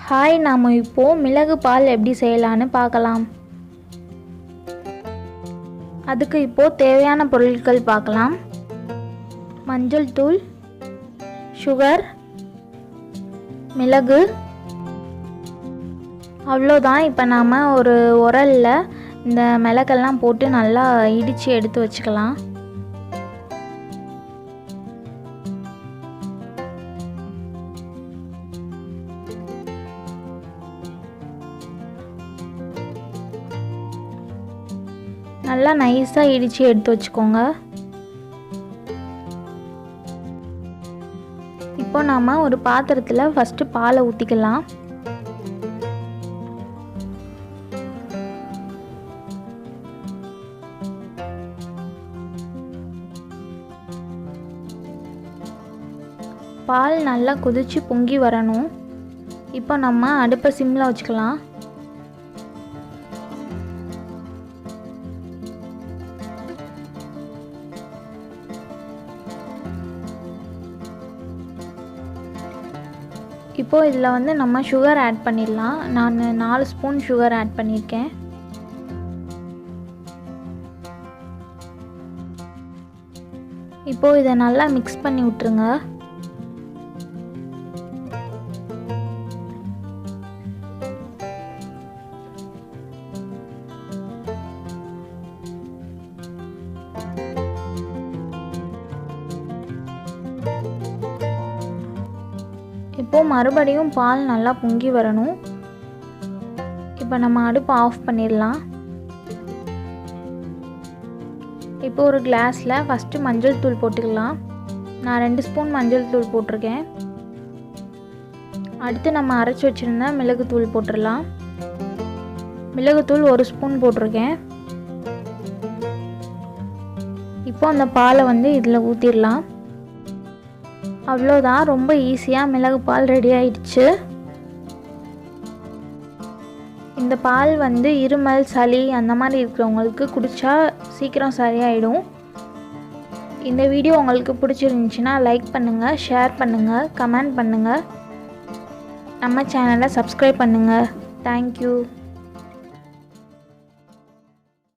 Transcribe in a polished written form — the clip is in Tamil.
ஹாய், நாம் இப்போது மிளகு பால் எப்படி செய்யலான்னு பார்க்கலாம். அதுக்கு இப்போது தேவையான பொருட்கள் பார்க்கலாம். மஞ்சள் தூள், சுகர், மிளகு, அவ்வளோதான். இப்போ நாம் ஒரு உரலில் இந்த மிளகெல்லாம் போட்டு நல்லா இடித்து எடுத்து வச்சுக்கலாம். நல்லா நைஸாக இடித்து எடுத்து வச்சுக்கோங்க. இப்போ நாம் ஒரு பாத்திரத்தில் ஃபஸ்ட்டு பாலை ஊற்றிக்கலாம். பால் நல்லா கொதித்து பொங்கி வரணும். இப்போ நம்ம அடுப்பை சிம்மில் வச்சுக்கலாம். இப்போது இதில் நம்ம சுகர் ஆட் பண்ணிடலாம். நான் 4 ஸ்பூன் சுகர் ஆட் பண்ணியிருக்கேன். இப்போது இதை நல்லா மிக்ஸ் பண்ணி விட்டுருங்க. இப்போது மறுபடியும் பால் நல்லா பொங்கி வரணும். இப்போ நம்ம அடுப்பை ஆஃப் பண்ணிடலாம். இப்போ ஒரு கிளாஸில் ஃபஸ்ட்டு மஞ்சள் தூள் போட்டுக்கலாம். நான் 2 ஸ்பூன் மஞ்சள் தூள் போட்டிருக்கேன். அடுத்து நம்ம அரைச்சி வச்சுருந்த மிளகுத்தூள் போட்டுடலாம். மிளகுத்தூள் 1 ஸ்பூன் போட்டிருக்கேன். இப்போ அந்த பாலை இதில் ஊற்றிடலாம். அவ்வளோதான், ரொம்ப ஈஸியாக மிளகு பால் ரெடி ஆயிடுச்சு. இந்த பால் இருமல், சளி அந்த மாதிரி இருக்கிறவங்களுக்கு குடித்தா சீக்கிரம் சரியாயிடும். இந்த வீடியோ உங்களுக்கு பிடிச்சிருந்துச்சின்னா லைக் பண்ணுங்கள், ஷேர் பண்ணுங்கள், கமெண்ட் பண்ணுங்கள், நம்ம சேனலை சப்ஸ்கிரைப் பண்ணுங்கள். தேங்க்யூ.